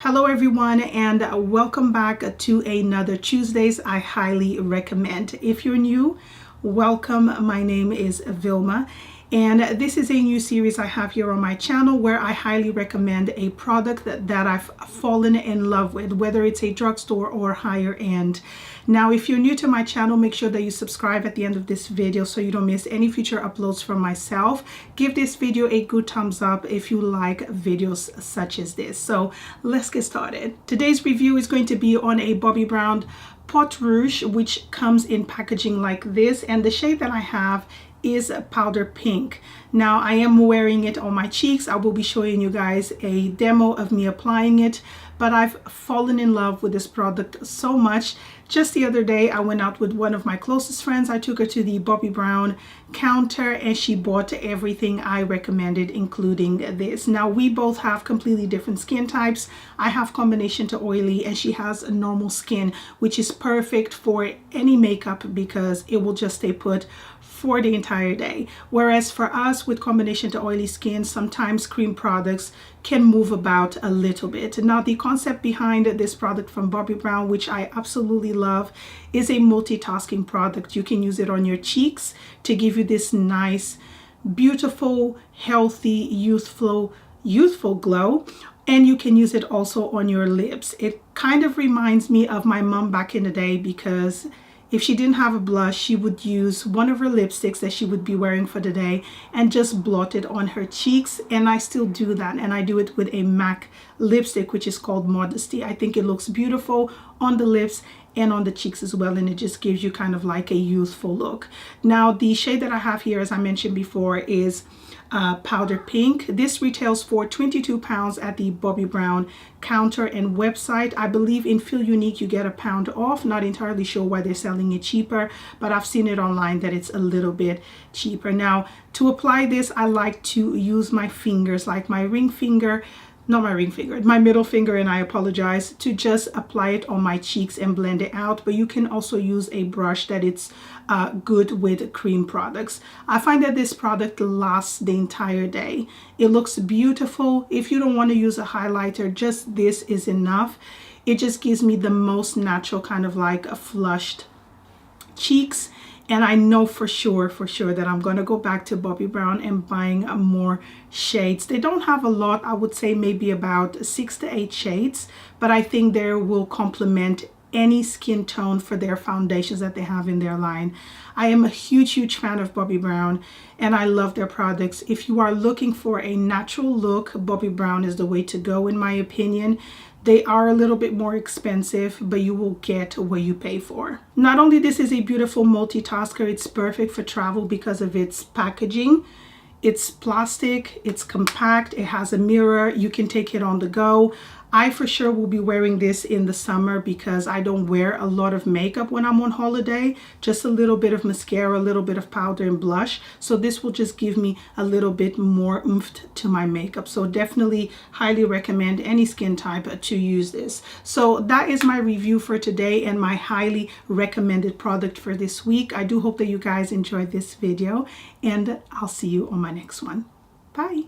Hello everyone, and welcome back to another Tuesdays I highly recommend. If you're new, welcome. My name is Vilma, and this is a new series I have here on my channel where I highly recommend a product that I've fallen in love with, whether it's a drugstore or higher end. Now, if you're new to my channel, make sure that you subscribe at the end of this video so you don't miss any future uploads from myself. Give this video a good thumbs up if you like videos such as this. So let's get started. Today's review is going to be on a Bobbi Brown Pot Rouge, which comes in packaging like this, and the shade that I have is powder pink. Now I am wearing it on my cheeks. I will be showing you guys a demo of me applying it, but I've fallen in love with this product so much. Just the other day I went out with one of my closest friends. I took her to the Bobbi Brown counter and she bought everything I recommended, including this. Now we both have completely different skin types. I have combination to oily and she has a normal skin, which is perfect for any makeup because it will just stay put for the entire day. Whereas for us with combination to oily skin, sometimes cream products can move about a little bit. Now the concept behind this product from Bobbi Brown, which I absolutely love, is a multitasking product. You can use it on your cheeks to give you this nice, beautiful, healthy, youthful glow. And you can use it also on your lips. It kind of reminds me of my mom back in the day, because if she didn't have a blush, she would use one of her lipsticks that she would be wearing for the day and just blot it on her cheeks. And I still do that, and I do it with a MAC lipstick, which is called Modesty. I think it looks beautiful on the lips and on the cheeks as well, and it just gives you kind of like a youthful look. Now the shade that I have here, as I mentioned before, is powder pink. This retails for £22 at the Bobbi Brown counter and website. I believe in Feel Unique you get £1 off. Not entirely sure why they're selling it cheaper, but I've seen it online that it's a little bit cheaper. Now to apply this, I like to use my fingers, like my ring finger, not my ring finger, my middle finger, and I apologize, to just apply it on my cheeks and blend it out. But you can also use a brush that it's good with cream products. I find that this product lasts the entire day. It looks beautiful. If you don't want to use a highlighter, just this is enough. It just gives me the most natural kind of like a flushed cheeks. And I know for sure that I'm going to go back to Bobbi Brown and buying more shades. They don't have a lot. I would say maybe about 6 to 8 shades, but I think they will complement any skin tone for their foundations that they have in their line. I am a huge fan of Bobbi Brown and I love their products. If you are looking for a natural look, Bobbi Brown is the way to go, in my opinion. They are a little bit more expensive, but you will get what you pay for. Not only this is a beautiful multitasker, it's perfect for travel because of its packaging. It's plastic, it's compact, it has a mirror, you can take it on the go. I for sure will be wearing this in the summer because I don't wear a lot of makeup when I'm on holiday. Just a little bit of mascara, a little bit of powder and blush. So this will just give me a little bit more oomph to my makeup. So definitely highly recommend any skin type to use this. So that is my review for today and my highly recommended product for this week. I do hope that you guys enjoyed this video, and I'll see you on my next one. Bye.